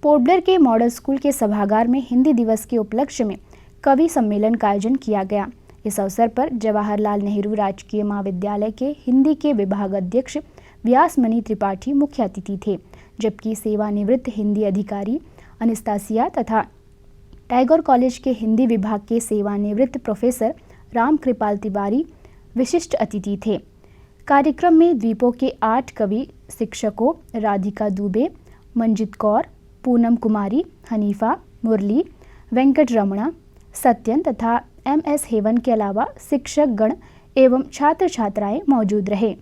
पोर्टब्लेयर के model school के सभागार में हिंदी दिवस के उपलक्ष्य में कवि सम्मेलन का आयोजन किया गया। इस अवसर पर जवाहरलाल नेहरू राजकीय महाविद्यालय के हिंदी के विभाग अध्यक्ष व्यासमणि त्रिपाठी मुख्य अतिथि थे, जबकि सेवानिवृत्त हिंदी अधिकारी अनिस्तासिया तथा टैगोर कॉलेज के हिंदी विभाग के सेवानिवृत्त प्रोफेसर राम कृपाल तिवारी विशिष्ट अतिथि थे। कार्यक्रम में द्वीपों के 8 कवि शिक्षकों राधिका दुबे, मंजित कौर, पूनम कुमारी, हनीफा, मुरली, वेंकट रमणा, सत्यन तथा MS हेवन के अलावा शिक्षक गण एवं छात्र छात्राएं मौजूद रहे।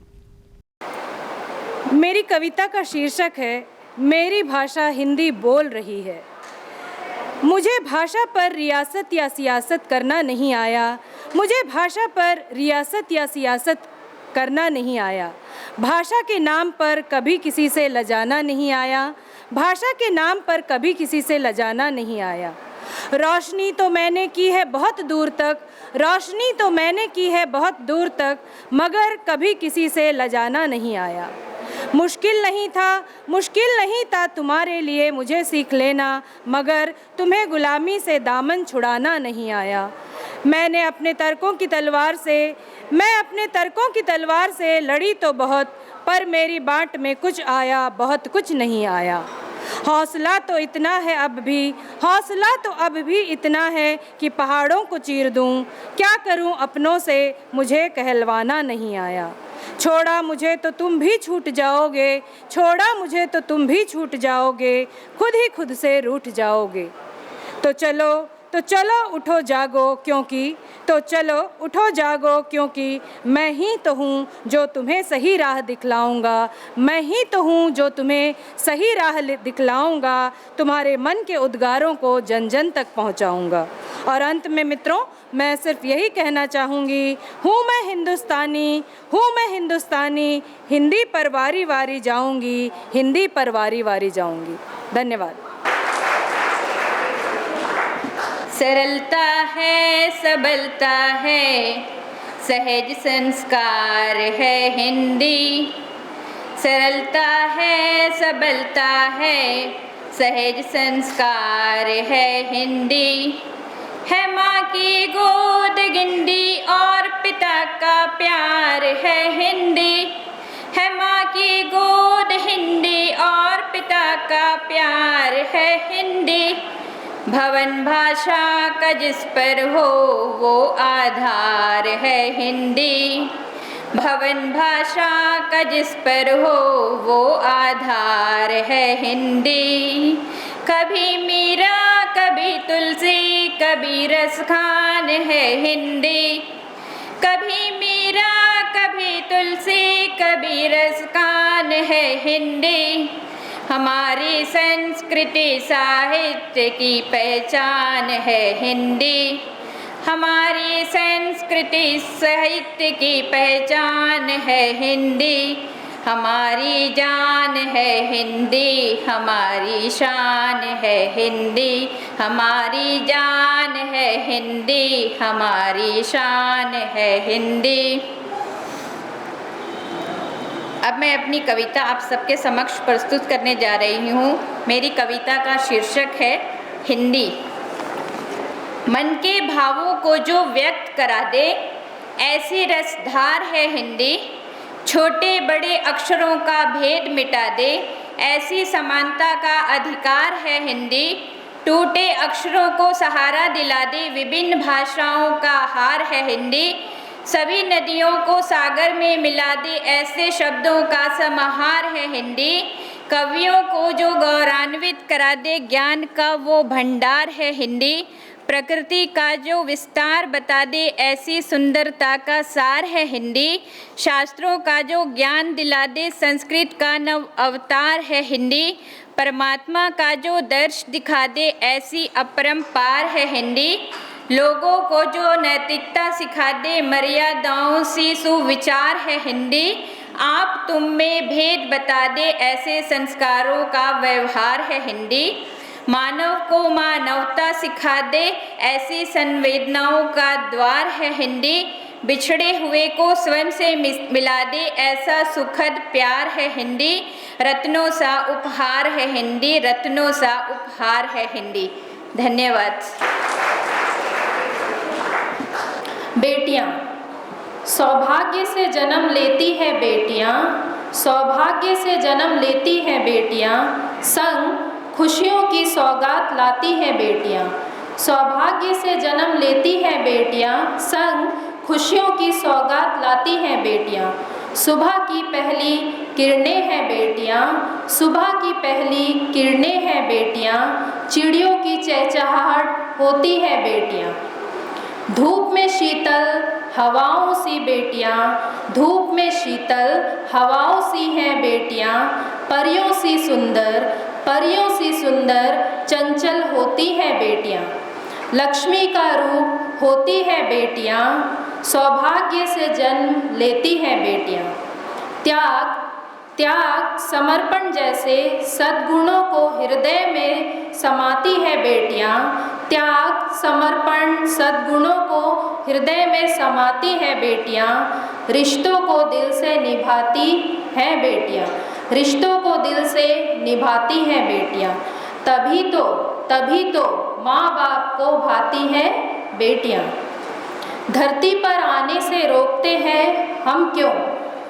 मेरी कविता का शीर्षक है मेरी भाषा हिंदी बोल रही है। मुझे भाषा पर रियासत या सियासत करना नहीं आया। मुझे भाषा पर रियासत या सियासत करना नहीं आया। भाषा के नाम पर कभी किसी से लजाना नहीं आया। भाषा के नाम पर कभी किसी से लजाना नहीं आया। रोशनी तो मैंने की है बहुत दूर तक, रोशनी तो मैंने की है बहुत दूर तक, मगर कभी किसी से लजाना नहीं आया। मुश्किल नहीं था तुम्हारे लिए मुझे सीख लेना, मगर तुम्हें गुलामी से दामन छुड़ाना नहीं आया। मैं अपने तर्कों की तलवार से लड़ी तो बहुत, पर मेरी बाट में कुछ आया, बहुत कुछ नहीं आया। हौसला तो अब भी इतना है कि पहाड़ों को चीर दूं। क्या करूं अपनों से, मुझे कहलवाना नहीं आया। छोड़ा मुझे तो तुम भी छूट जाओगे, खुद ही खुद से रूठ जाओगे। तो चलो उठो क्योंकि मैं ही तो हूँ जो तुम्हें सही राह दिखलाऊंगा, तुम्हारे मन के उद्गारों को जन जन तक पहुँचाऊंगा। और अंत में मित्रों, मैं सिर्फ यही कहना चाहूँगी, हूँ मैं हिंदुस्तानी, हिंदी पर वारी वारी जाऊँगी। धन्यवाद। सरलता है, सबलता है, सहज संस्कार है हिंदी। सरलता है, सबलता है, सहज संस्कार है हिंदी। है माँ की गोद गिनती और पिता का प्यार है हिंदी। है माँ की गोद हिंदी और पिता का प्यार है हिंदी। भवन भाषा का जिस पर हो वो आधार है हिंदी। भवन भाषा का जिस पर हो वो आधार है हिंदी। कभी मीरा, कभी तुलसी, कभी रसखान है हिंदी। कभी मीरा, कभी तुलसी, कभी रसखान है हिंदी। हमारी संस्कृति साहित्य की पहचान है हिंदी। हमारी संस्कृति साहित्य की पहचान है हिंदी। हमारी जान है हिंदी, हमारी शान है हिंदी। हमारी जान है हिंदी, हमारी शान है हिंदी। अब मैं अपनी कविता आप सबके समक्ष प्रस्तुत करने जा रही हूँ। मेरी कविता का शीर्षक है हिंदी। मन के भावों को जो व्यक्त करा दे, ऐसी रसधार है हिंदी। छोटे बड़े अक्षरों का भेद मिटा दे, ऐसी समानता का अधिकार है हिंदी। टूटे अक्षरों को सहारा दिला दे, विभिन्न भाषाओं का हार है हिंदी। सभी नदियों को सागर में मिला दे, ऐसे शब्दों का समाहार है हिंदी। कवियों को जो गौरवान्वित करा दे, ज्ञान का वो भंडार है हिंदी। प्रकृति का जो विस्तार बता दे, ऐसी सुंदरता का सार है हिंदी। शास्त्रों का जो ज्ञान दिला दे, संस्कृत का नव अवतार है हिंदी। परमात्मा का जो दर्श दिखा दे, ऐसी अपरंपार है हिंदी। लोगों को जो नैतिकता सिखा दे, मर्यादाओं से सुविचार है हिंदी। आप तुम में भेद बता दे, ऐसे संस्कारों का व्यवहार है हिंदी। मानव को मानवता सिखा दे, ऐसी संवेदनाओं का द्वार है हिंदी। बिछड़े हुए को स्वयं से मिला दे, ऐसा सुखद प्यार है हिंदी। रत्नों सा उपहार है हिंदी, रत्नों सा उपहार है हिंदी। धन्यवाद। बेटियां, सौभाग्य से जन्म लेती है बेटियां, सौभाग्य से जन्म लेती हैं बेटियां, संग खुशियों की सौगात लाती हैं बेटियां। सौभाग्य से जन्म लेती हैं बेटियां, संग खुशियों की सौगात लाती हैं बेटियां। सुबह की पहली किरणें हैं बेटियां, सुबह की पहली किरणें हैं बेटियां, चिड़ियों की चहचहाहट होती है बेटियां। धूप में शीतल हवाओं सी बेटियां, धूप में शीतल हवाओं सी हैं बेटियां, परियों सी सुंदर, परियों सी सुंदर चंचल होती हैं बेटियां। लक्ष्मी का रूप होती है बेटियां, सौभाग्य से जन्म लेती हैं बेटियां। त्याग, त्याग समर्पण जैसे सद्गुणों को हृदय में समाती है बेटियां। त्याग समर्पण सद्गुणों को हृदय में समाती है बेटियां। रिश्तों को दिल से निभाती हैं बेटियां, रिश्तों को दिल से निभाती हैं बेटियां। तभी तो माँ बाप को भाती हैं बेटियां। धरती पर आने से रोकते हैं हम क्यों,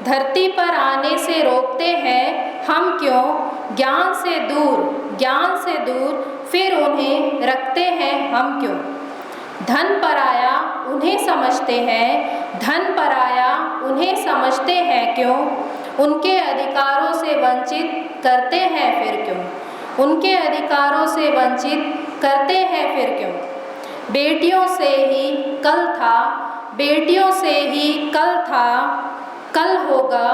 धरती पर आने से रोकते हैं हम क्यों, ज्ञान से दूर फिर उन्हें रखते हैं हम क्यों। धन पराया उन्हें समझते हैं, धन पराया उन्हें समझते हैं क्यों, उनके अधिकारों से वंचित करते हैं फिर क्यों, उनके अधिकारों से वंचित करते हैं फिर क्यों। बेटियों से ही कल था, बेटियों से ही कल था, कल होगा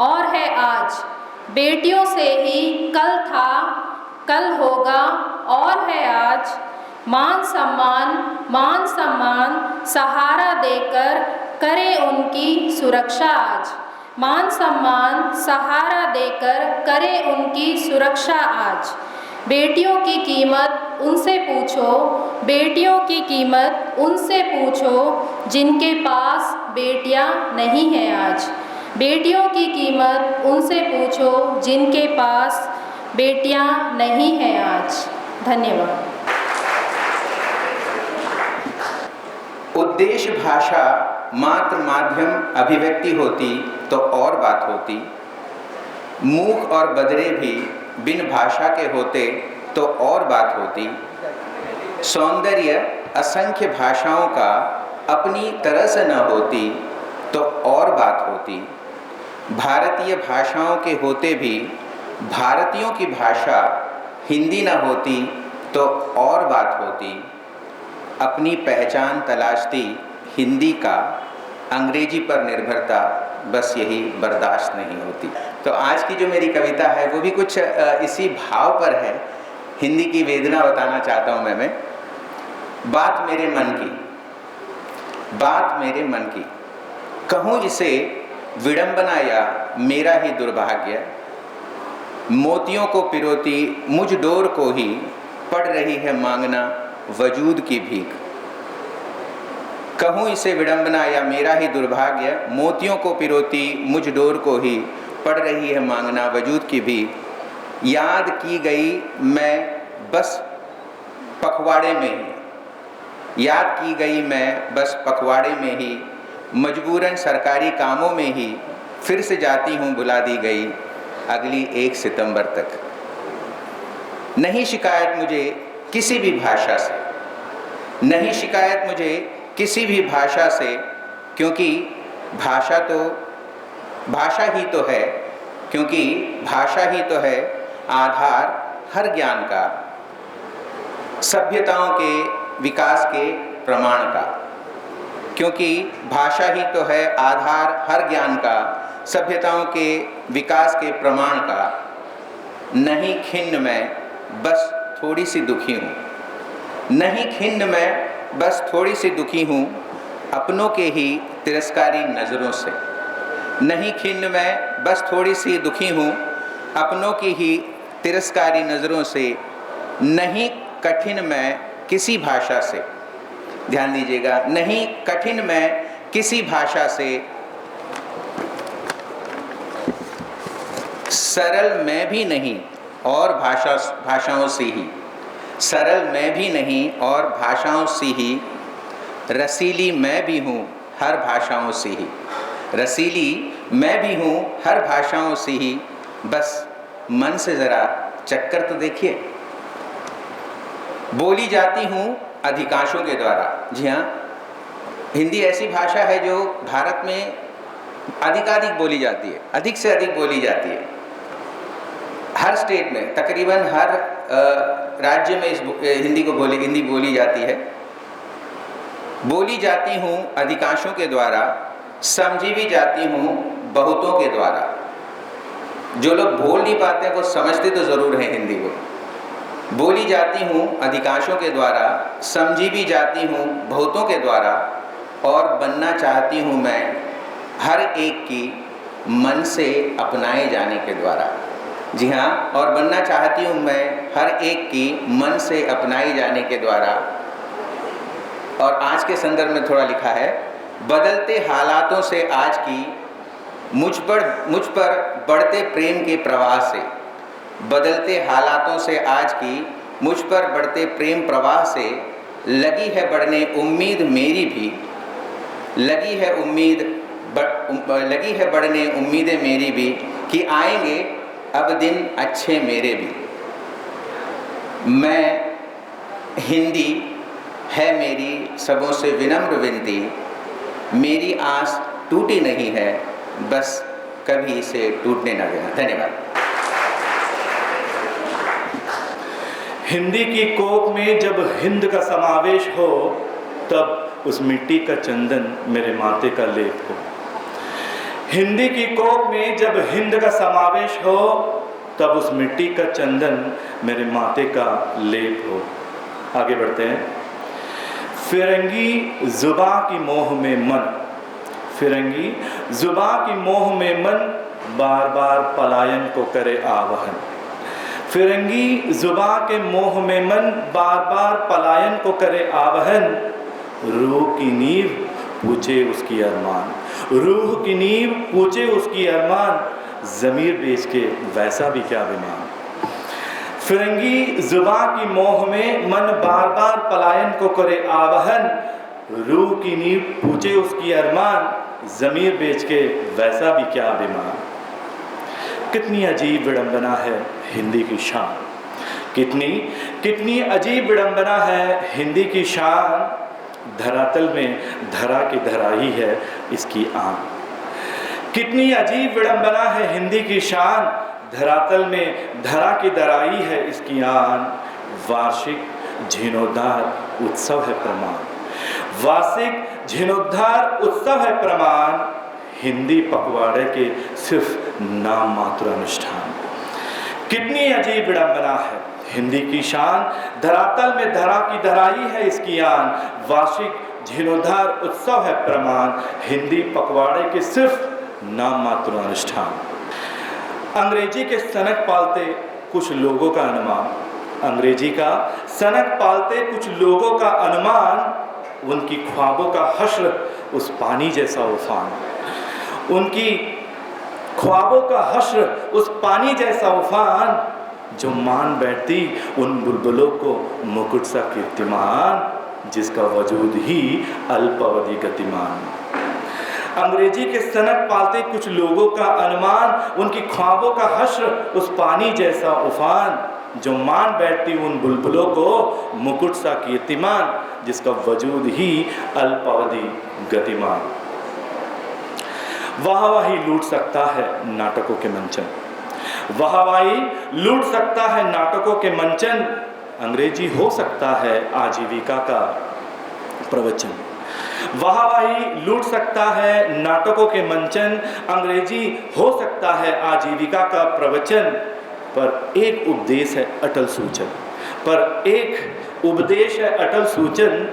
और है आज। बेटियों से ही कल था, कल होगा और है आज। मान सम्मान सहारा देकर करे उनकी सुरक्षा आज। मान सम्मान सहारा देकर करे उनकी सुरक्षा आज। बेटियों की कीमत उनसे पूछो, बेटियों की कीमत उनसे पूछो, जिनके पास बेटियां नहीं हैं आज। बेटियों की कीमत उनसे पूछो, जिनके पास बेटियां नहीं हैं आज। धन्यवाद। उद्देश्य भाषा मात्र माध्यम अभिव्यक्ति होती तो और बात होती। मूक और बधिरे भी बिन भाषा के होते तो और बात होती। सौंदर्य असंख्य भाषाओं का अपनी तरह से न होती तो और बात होती। भारतीय भाषाओं के होते भी भारतीयों की भाषा हिंदी न होती तो और बात होती। अपनी पहचान तलाशती हिंदी का अंग्रेजी पर निर्भरता बस यही बर्दाश्त नहीं होती। तो आज की जो मेरी कविता है वो भी कुछ इसी भाव पर है। हिंदी की वेदना बताना चाहता हूँ मैं। बात मेरे मन की, बात मेरे मन की, कहूँ इसे विडंबना या मेरा ही दुर्भाग्य। मोतियों को पिरोती मुझ डोर को ही पड़ रही है मांगना वजूद की भीख। कहूँ इसे विडंबना या मेरा ही दुर्भाग्य, मोतियों को पिरोती मुझ डोर को ही पड़ रही है मांगना वजूद की भीख। याद की गई मैं बस पखवाड़े में ही, याद की गई मैं बस पखवाड़े में ही, मजबूरन सरकारी कामों में ही फिर से जाती हूँ बुला दी गई अगली 1 सितंबर तक। नहीं शिकायत मुझे किसी भी भाषा से, नहीं शिकायत मुझे किसी भी भाषा से, क्योंकि भाषा ही तो है, क्योंकि भाषा ही तो है आधार हर ज्ञान का, सभ्यताओं के विकास के प्रमाण का। क्योंकि भाषा ही तो है आधार हर ज्ञान का, सभ्यताओं के विकास के प्रमाण का। नहीं खिन्न मैं बस थोड़ी सी दुखी हूँ, नहीं खिन्न मैं बस थोड़ी सी दुखी हूँ अपनों के ही तिरस्कारी नज़रों से। नहीं खिन्न मैं बस थोड़ी सी दुखी हूँ अपनों की ही तिरस्कारी नज़रों से। नहीं कठिन मैं किसी भाषा से, ध्यान दीजिएगा, नहीं कठिन मैं किसी भाषा से सरल मैं भी नहीं और भाषाओं से ही, सरल मैं भी नहीं और भाषाओं से ही, रसीली मैं भी हूँ हर भाषाओं से ही, रसीली मैं भी हूँ हर भाषाओं से ही, बस मन से ज़रा चक्कर तो देखिए। बोली जाती हूँ अधिकांशों के द्वारा। जी हाँ, हिंदी ऐसी भाषा है जो भारत में अधिकाधिक बोली जाती है, अधिक से अधिक बोली जाती है। हर स्टेट में, तकरीबन हर राज्य में इस हिंदी बोली जाती है। बोली जाती हूँ अधिकांशों के द्वारा, समझी भी जाती हूँ बहुतों के द्वारा। जो लोग बोल नहीं पाते हैं वो समझते तो ज़रूर हैं हिंदी को। बोली जाती हूँ अधिकांशों के द्वारा, समझी भी जाती हूँ बहुतों के द्वारा, और बनना चाहती हूँ मैं हर एक की मन से अपनाए जाने के द्वारा। जी हाँ, और बनना चाहती हूँ मैं हर एक की मन से अपनाए जाने के द्वारा। और आज के संदर्भ में थोड़ा लिखा है, बदलते हालातों से आज की मुझ पर बढ़ते प्रेम के प्रवाह से, बदलते हालातों से आज की मुझ पर बढ़ते प्रेम प्रवाह से लगी है बढ़ने उम्मीद मेरी भी, लगी है बढ़ने उम्मीदें मेरी भी, कि आएंगे अब दिन अच्छे मेरे भी। मैं हिंदी है मेरी सबों से विनम्र विनती, मेरी आस टूटी नहीं है, बस कभी इसे टूटने न देना। धन्यवाद। हिंदी की कोख में जब हिंद का समावेश हो, तब उस मिट्टी का चंदन मेरे माथे का लेप हो। हिंदी की कोख में जब हिंद का समावेश हो, तब उस मिट्टी का चंदन मेरे माथे का लेप हो। आगे बढ़ते हैं। फिरंगी जुबां की मोह में मन, फिरंगी जुबां की मोह में मन, बार बार पलायन को करे आवाहन। फिरंगी जुबां के मोह में मन, बार बार पलायन को करे आवाहन। रूह की नींव पूछे उसकी अरमान, रूह की नींव पूछे उसकी अरमान, ज़मीर बेच के वैसा भी क्या बेमान। फिरंगी जुबां की मोह में मन, बार बार पलायन को करे आवाहन। रूह की नींव पूछे उसकी अरमान, ज़मीर बेच के वैसा भी क्या बेमान। कितनी अजीब विडंबना है हिंदी की शान, कितनी अजीब विडंबना है हिंदी की शान। धरातल में धरा की धरा ही है इसकी आन। कितनी अजीब विडंबना है हिंदी की शान, धरातल में धरा की धराई है इसकी आन। वार्षिक जीर्णोद्धार उत्सव है प्रमाण, वार्षिक जीर्णोद्धार उत्सव है प्रमाण। हिंदी पखवाड़े के सिर्फ नाम मात्र अनुष्ठान। कितनी अजीब विडंबना है हिंदी की शान, धरातल में धरा की धराई है इसकी आन। वार्षिक जीर्णोद्धार उत्सव है प्रमाण, हिंदी पखवाड़े के सिर्फ नाम मात्र अनुष्ठान। अंग्रेजी के सनक पालते कुछ लोगों का अनुमान, अंग्रेजी का सनक पालते कुछ लोगों का अनुमान। उनकी ख्वाबों का हश्र उस पानी जैसा उफान, उनकी ख्वाबों का हश्र उस पानी जैसा उफान, जो मान बैठती उन बुलबुलों को मुकुट सा कीर्तिमान, जिसका वजूद ही अल्पावधि गतिमान। अंग्रेजी के सनक पालते कुछ लोगों का अनुमान, उनकी ख्वाबों का हश्र उस पानी जैसा उफान, जो मान बैठती उन बुलबुलों को मुकुट सा कीर्तिमान, जिसका वजूद ही अल्पावधि गतिमान। वाहवाही लूट सकता है नाटकों के मंचन, वाहवाही लूट सकता है नाटकों के मंचन। अंग्रेजी हो सकता है आजीविका का प्रवचन, वाहवाही लूट सकता है नाटकों के मंचन। अंग्रेजी हो सकता है आजीविका का प्रवचन, पर एक उपदेश है अटल सूचन, पर एक उपदेश है अटल सूचन।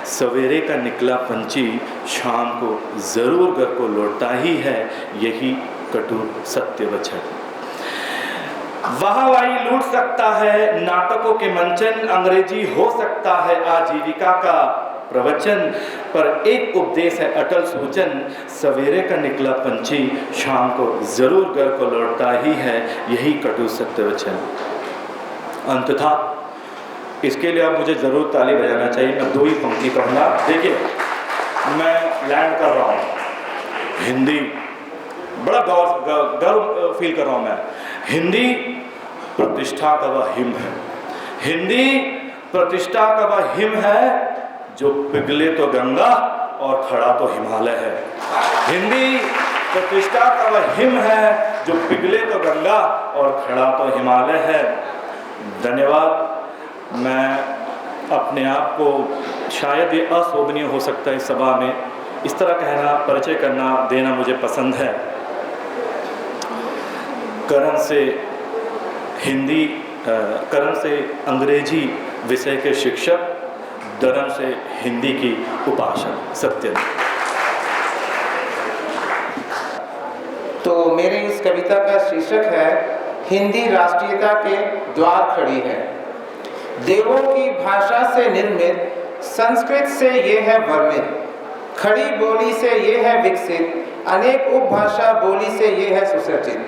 सवेरे का निकला पंछी शाम को जरूर घर को लौटता ही है, यही कटु सत्य वचन। वाहवाही लूट सकता है नाटकों के मंचन, अंग्रेजी हो सकता है आजीविका का प्रवचन। पर एक उपदेश है अटल सूचन, सवेरे का निकला पंछी शाम को जरूर घर को लौटता ही है, यही कटु सत्य वचन। अंततः इसके लिए आप मुझे ज़रूर ताली बजाना चाहिए। मैं 2 ही पंक्ति पढ़ूंगा। देखिए, मैं लैंड कर रहा हूँ, हिंदी बड़ा गर्व फील कर रहा हूँ मैं। हिंदी प्रतिष्ठा का वह हिम है, हिंदी प्रतिष्ठा का वह हिम है जो पिघले तो गंगा और खड़ा तो हिमालय है। हिंदी प्रतिष्ठा का वह हिम है जो पिघले तो गंगा और खड़ा तो हिमालय है। धन्यवाद। मैं अपने आप को, शायद ये अशोभनीय हो सकता है इस सभा में इस तरह कहना, परिचय करना देना मुझे पसंद है। करण से अंग्रेजी विषय के शिक्षक, धर्म से हिंदी की उपासक सत्य। तो मेरी इस कविता का शीर्षक है हिंदी राष्ट्रीयता के द्वार खड़ी है। देवों की भाषा से निर्मित, संस्कृत से ये है वर्णित, खड़ी बोली से ये है विकसित, अनेक उपभाषा बोली से ये है सुसज्जित।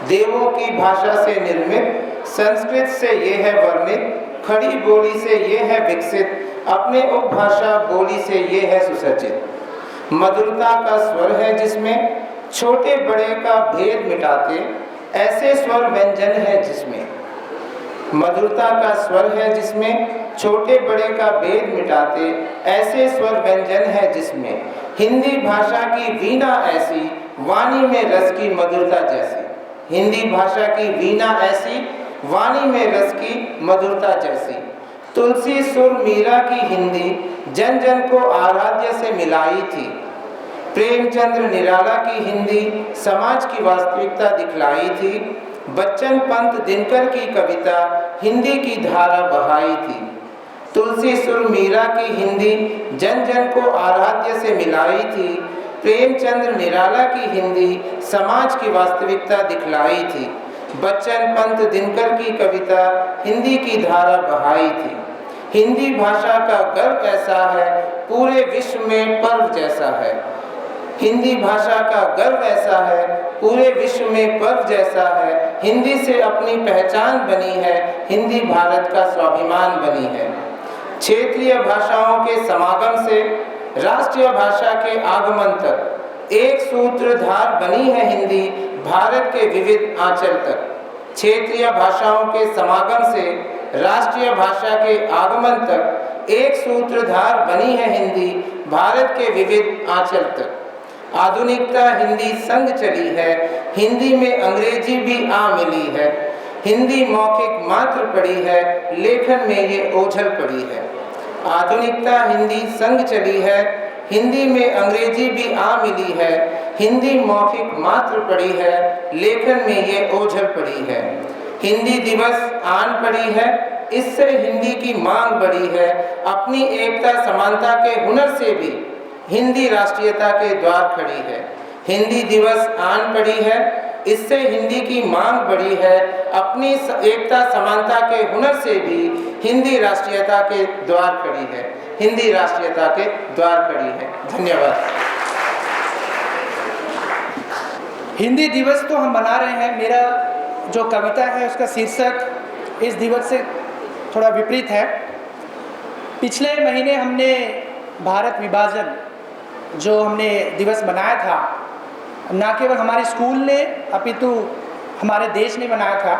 देवों की भाषा से निर्मित, संस्कृत से ये है वर्णित, खड़ी बोली से ये है विकसित, अपने उपभाषा बोली से ये है सुसज्जित। मधुरता का स्वर है जिसमें, छोटे बड़े का भेद मिटाते ऐसे स्वर व्यंजन है जिसमें। मधुरता का स्वर है जिसमें, छोटे बड़े का भेद मिटाते ऐसे स्वर व्यंजन है जिसमें। हिंदी भाषा की वीणा ऐसी, वाणी में रस की मधुरता जैसी। हिंदी भाषा की वीणा ऐसी, वाणी में रस की मधुरता जैसी। तुलसी सुर मीरा की हिंदी, जन जन को आराध्य से मिलाई थी। प्रेमचंद्र निराला की हिंदी, समाज की वास्तविकता दिखलाई थी। बच्चन पंत दिनकर की कविता, हिंदी की धारा बहाई थी। तुलसी सुर मीरा की हिंदी, जन जन को आराध्य से मिलाई थी। प्रेमचंद्र निराला की हिंदी, समाज की वास्तविकता दिखलाई थी। बच्चन पंत दिनकर की कविता, हिंदी की धारा बहाई थी। हिंदी भाषा का गर्व ऐसा है, पूरे विश्व में पर्व जैसा है। हिंदी भाषा का गर्व ऐसा है, पूरे विश्व में पर्व जैसा है। हिंदी से अपनी पहचान बनी है, हिंदी भारत का स्वाभिमान बनी है। क्षेत्रीय भाषाओं के समागम से राष्ट्रीय भाषा के आगमन तक एक सूत्रधार बनी है हिंदी, भारत के विविध आंचल तक। क्षेत्रीय भाषाओं के समागम से राष्ट्रीय भाषा के आगमन तक एक सूत्रधार बनी है हिंदी, भारत के विविध आंचल तक। आधुनिकता हिंदी संग चली है, हिंदी में अंग्रेजी भी आ मिली है। हिंदी मौखिक मात्र पड़ी है, लेखन में ये ओझल पड़ी है। आधुनिकता हिंदी संग चली है, हिंदी में अंग्रेजी भी आ मिली है। हिंदी मौखिक मात्र पड़ी है, लेखन में ये ओझल पड़ी है। हिंदी दिवस आन पड़ी है, इससे हिंदी की मांग बढ़ी है। अपनी एकता समानता के हुनर से भी हिंदी राष्ट्रीयता के द्वार खड़ी है। हिंदी दिवस आन पड़ी है, इससे हिंदी की मांग बढ़ी है। अपनी एकता समानता के हुनर से भी हिंदी राष्ट्रीयता के द्वार खड़ी है। हिंदी राष्ट्रीयता के द्वार खड़ी है। धन्यवाद। हिंदी दिवस तो हम मना रहे हैं, मेरा जो कविता है उसका शीर्षक इस दिवस से थोड़ा विपरीत है। पिछले महीने हमने भारत विभाजन जो हमने दिवस मनाया था, ना केवल हमारे स्कूल ने अपितु हमारे देश ने मनाया था।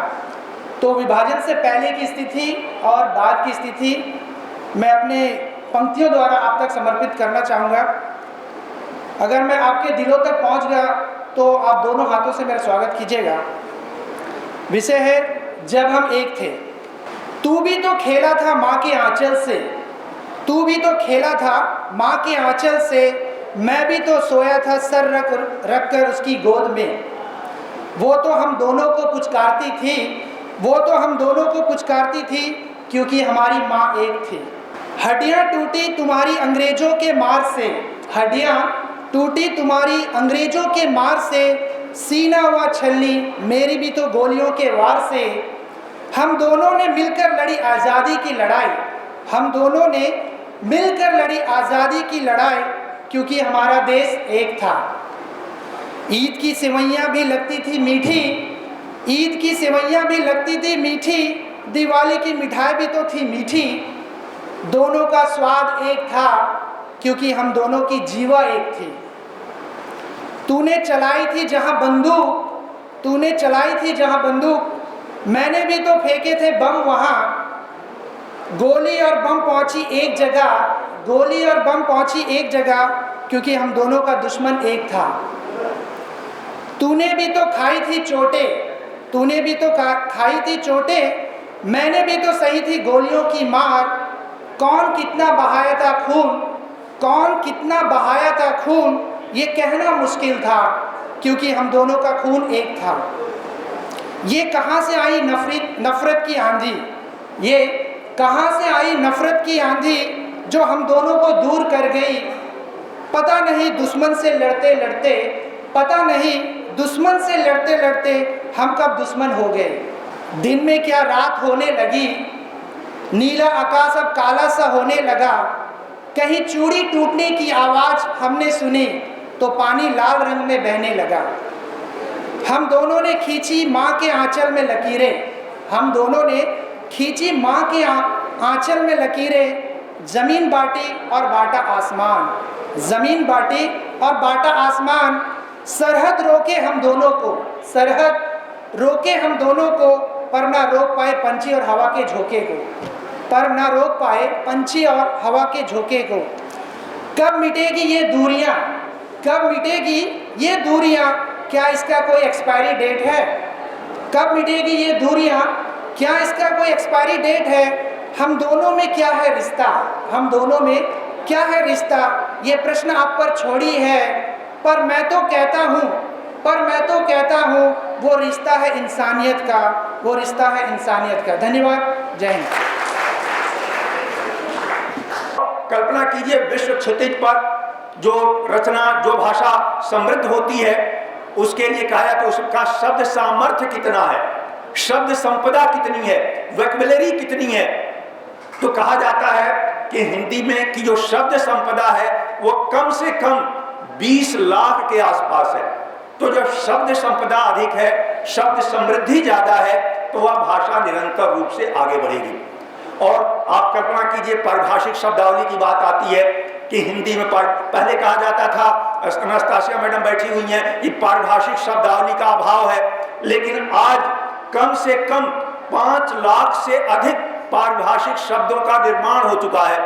तो विभाजन से पहले की स्थिति और बाद की स्थिति मैं अपने पंक्तियों द्वारा आप तक समर्पित करना चाहूँगा। अगर मैं आपके दिलों तक पहुँच गया तो आप दोनों हाथों से मेरा स्वागत कीजिएगा। विषय है जब हम एक थे। तू भी तो खेला था माँ के आंचल से, तू भी तो खेला था माँ के आंचल से, मैं भी तो सोया था सर रख कर उसकी गोद में। वो तो हम दोनों को पुचकारती थी, वो तो हम दोनों को पुचकारती थी, क्योंकि हमारी माँ एक थी। हड्डियाँ टूटी तुम्हारी अंग्रेजों के मार से, हड्डियाँ टूटी तुम्हारी अंग्रेजों के मार से, सीना हुआ छलनी मेरी भी तो गोलियों के वार से। हम दोनों ने मिलकर लड़ी आज़ादी की लड़ाई, हम दोनों ने मिलकर लड़ी आज़ादी की लड़ाई, क्योंकि हमारा देश एक था। ईद की सेवइयाँ भी लगती थी मीठी, ईद की सेवइयाँ भी लगती थी मीठी, दिवाली की मिठाई भी तो थी मीठी। दोनों का स्वाद एक था, क्योंकि हम दोनों की जीवा एक थी। तूने चलाई थी जहाँ बंदूक, तूने चलाई थी जहाँ बंदूक, मैंने भी तो फेंके थे बम वहाँ। गोली और बम पहुँची एक जगह, गोली और बम पहुँची एक जगह, क्योंकि हम दोनों का दुश्मन एक था। तूने भी तो खाई थी चोटें, तूने भी तो खाई थी चोटें, मैंने भी तो सही थी गोलियों की मार। कौन कितना बहाया था खून, कौन कितना बहाया था खून, ये कहना मुश्किल था, क्योंकि हम दोनों का खून एक था। ये कहाँ से आई नफरत की आंधी, ये कहाँ से आई नफरत की आंधी, जो हम दोनों को दूर कर गई। पता नहीं दुश्मन से लड़ते लड़ते, पता नहीं दुश्मन से लड़ते लड़ते हम कब दुश्मन हो गए। दिन में क्या रात होने लगी, नीला आकाश अब काला सा होने लगा। कहीं चूड़ी टूटने की आवाज़ हमने सुनी, तो पानी लाल रंग में बहने लगा। हम दोनों ने खींची माँ के आंचल में लकीरें, हम दोनों ने खींची माँ के आंचल में लकीरें। ज़मीन बांटी और बांटा आसमान, ज़मीन बांटी और बांटा आसमान। सरहद रोके हम दोनों को, सरहद रोके हम दोनों को, पर ना रोक पाए पंछी और हवा के झोंके को, पर ना रोक पाए पंछी और हवा के झोंके को। कब मिटेगी ये दूरियां, कब मिटेगी ये दूरियां, क्या इसका कोई एक्सपायरी डेट है। कब मिटेगी ये दूरियां, क्या इसका कोई एक्सपायरी डेट है। हम दोनों में क्या है रिश्ता, हम दोनों में क्या है रिश्ता, ये प्रश्न आप पर छोड़ी है। पर मैं तो कहता हूँ, पर मैं तो कहता हूँ, वो रिश्ता है इंसानियत का, वो रिश्ता है इंसानियत का। धन्यवाद, जय हिंद। कल्पना कीजिए, विश्व क्षितिज पर जो रचना, जो भाषा समृद्ध होती है, उसके लिए कहा तो उसका शब्द सामर्थ्य कितना है, शब्द संपदा कितनी है, वोकैबुलरी कितनी है। तो कहा जाता है कि हिंदी में की जो शब्द संपदा है वो कम से कम 20 लाख के आसपास है। तो जब शब्द संपदा अधिक है, शब्द समृद्धि ज़्यादा है, तो वह भाषा निरंतर रूप से आगे बढ़ेगी। और आप कल्पना कीजिए, पारिभाषिक शब्दावली की बात आती है कि हिंदी में पहले कहा जाता था, अनास्तासिया मैडम बैठी हुई हैं, कि पारिभाषिक शब्दावली का अभाव है, लेकिन आज कम से कम 5 लाख से अधिक पारिभाषिक शब्दों का निर्माण हो चुका है।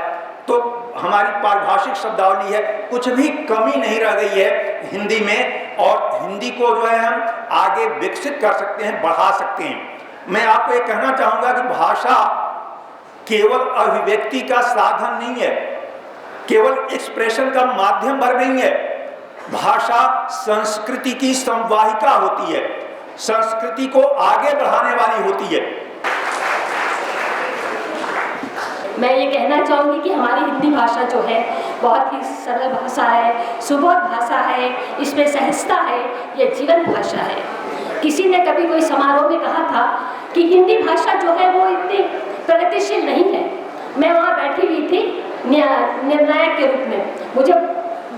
तो हमारी पारिभाषिक शब्दावली है, कुछ भी कमी नहीं रह गई है हिंदी में, और हिंदी को जो है हम आगे विकसित कर सकते हैं, बढ़ा सकते हैं। मैं आपको ये कहना चाहूँगा कि भाषा केवल अभिव्यक्ति का साधन नहीं है, केवल एक्सप्रेशन का माध्यम भर नहीं है। भाषा संस्कृति की संवाहिका होती है, संस्कृति को आगे बढ़ाने वाली होती है। मैं ये कहना चाहूँगी कि हमारी हिंदी भाषा जो है बहुत ही सरल भाषा है, सुबोध भाषा है, इसमें सहजता है, ये जीवन भाषा है। किसी ने कभी कोई समारोह में कहा था कि हिंदी भाषा जो है वो इतनी प्रगतिशील नहीं है। मैं वहाँ बैठी हुई थी निर्णायक के रूप में, मुझे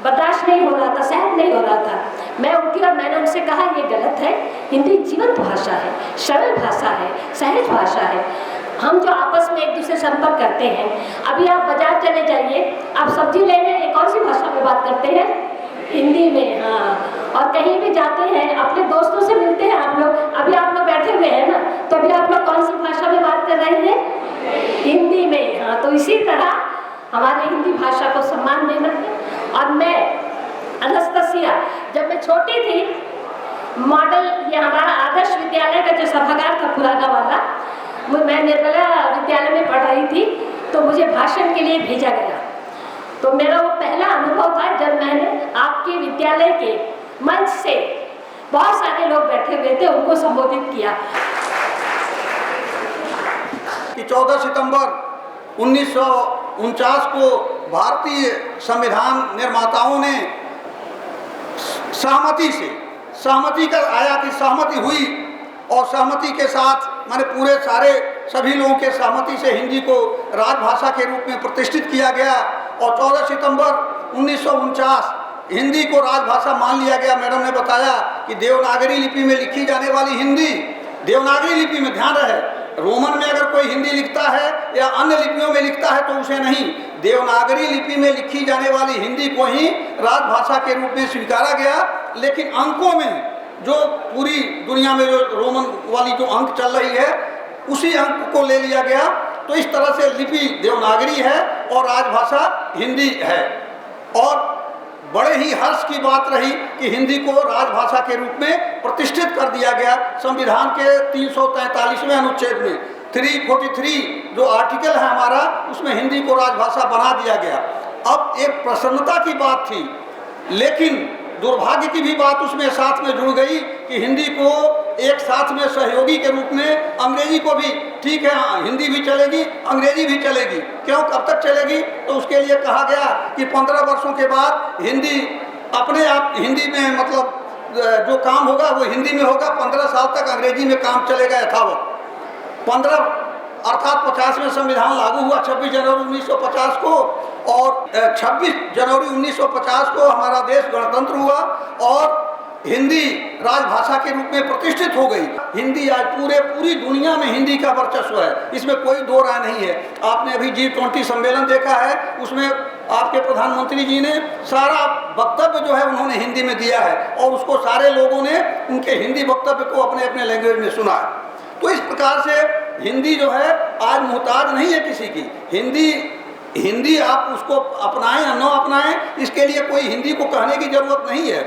बर्दाश्त नहीं हो रहा था, सहन नहीं हो रहा था। मैं उठी और मैंने उनसे कहा ये गलत है, हिंदी जीवंत भाषा है, सरल भाषा है, सहज भाषा है। हम जो आपस में एक दूसरे संपर्क करते हैं, अभी आप बाजार चले जाइए, आप सब्जी लेने कौन सी भाषा में बात करते हैं? हिंदी में, हाँ। और कहीं भी जाते हैं, अपने दोस्तों से मिलते हैं आप लोग, अभी आप लोग बैठे हुए हैं ना, तो अभी आप लोग कौन सी भाषा में बात कर रहे हैं? हिंदी में, हाँ। तो इसी तरह हमारे हिंदी भाषा को सम्मान देना है। और मैं अनास्तासिया, जब मैं छोटी थी, मॉडल, ये हमारा आदर्श विद्यालय का जो सभागार था पुराना वाला, मैं निर्मला विद्यालय में पढ़ रही थी, तो मुझे भाषण के लिए भेजा गया। तो मेरा वो पहला अनुभव था जब मैंने आपके विद्यालय के मंच से बहुत सारे लोग बैठे हुए थे, उनको संबोधित किया। कि 14 सितंबर 1949 को भारतीय संविधान निर्माताओं ने सहमति का आया कि सहमति हुई, और सहमति के साथ मैंने पूरे सारे सभी लोगों के सहमति से हिंदी को राजभाषा के रूप में प्रतिष्ठित किया गया और 14 सितंबर 1949 हिंदी को राजभाषा मान लिया गया। मैडम ने बताया कि देवनागरी लिपि में लिखी जाने वाली हिंदी, देवनागरी लिपि में, ध्यान रहे, रोमन में अगर कोई हिंदी लिखता है या अन्य लिपियों में लिखता है तो उसे नहीं, देवनागरी लिपि में लिखी जाने वाली हिंदी को ही राजभाषा के रूप में स्वीकारा गया। लेकिन अंकों में जो पूरी दुनिया में जो रोमन वाली जो अंक चल रही है उसी अंक को ले लिया गया। तो इस तरह से लिपि देवनागरी है और राजभाषा हिंदी है। और बड़े ही हर्ष की बात रही कि हिंदी को राजभाषा के रूप में प्रतिष्ठित कर दिया गया। संविधान के 343वें अनुच्छेद में 343 जो आर्टिकल है हमारा, उसमें हिंदी को राजभाषा बना दिया गया। अब एक प्रसन्नता की बात थी, लेकिन दुर्भाग्य की भी बात उसमें साथ में जुड़ गई कि हिंदी को एक साथ में सहयोगी के रूप में अंग्रेजी को भी, ठीक है हिंदी भी चलेगी अंग्रेजी भी चलेगी, क्यों, कब तक चलेगी, तो उसके लिए कहा गया कि 15 वर्षों के बाद हिंदी अपने आप हिंदी में मतलब जो काम होगा वो हिंदी में होगा, 15 साल तक अंग्रेजी में काम चलेगा यथावत। 15 अर्थात 50वें संविधान लागू हुआ 26 जनवरी 1950 को और 26 जनवरी 1950 को हमारा देश गणतंत्र हुआ और हिंदी राजभाषा के रूप में प्रतिष्ठित हो गई। हिंदी आज पूरी दुनिया में हिंदी का वर्चस्व है, इसमें कोई दो राय नहीं है। आपने अभी G20 सम्मेलन देखा है, उसमें आपके प्रधानमंत्री जी ने सारा वक्तव्य जो है उन्होंने हिंदी में दिया है और उसको सारे लोगों ने उनके हिंदी वक्तव्य को अपने अपने लैंग्वेज में सुना है। तो इस प्रकार से हिंदी जो है आज मोहताज नहीं है किसी की। हिंदी आप उसको अपनाएं या न अपनाएं, इसके लिए कोई हिंदी को कहने की जरूरत नहीं है।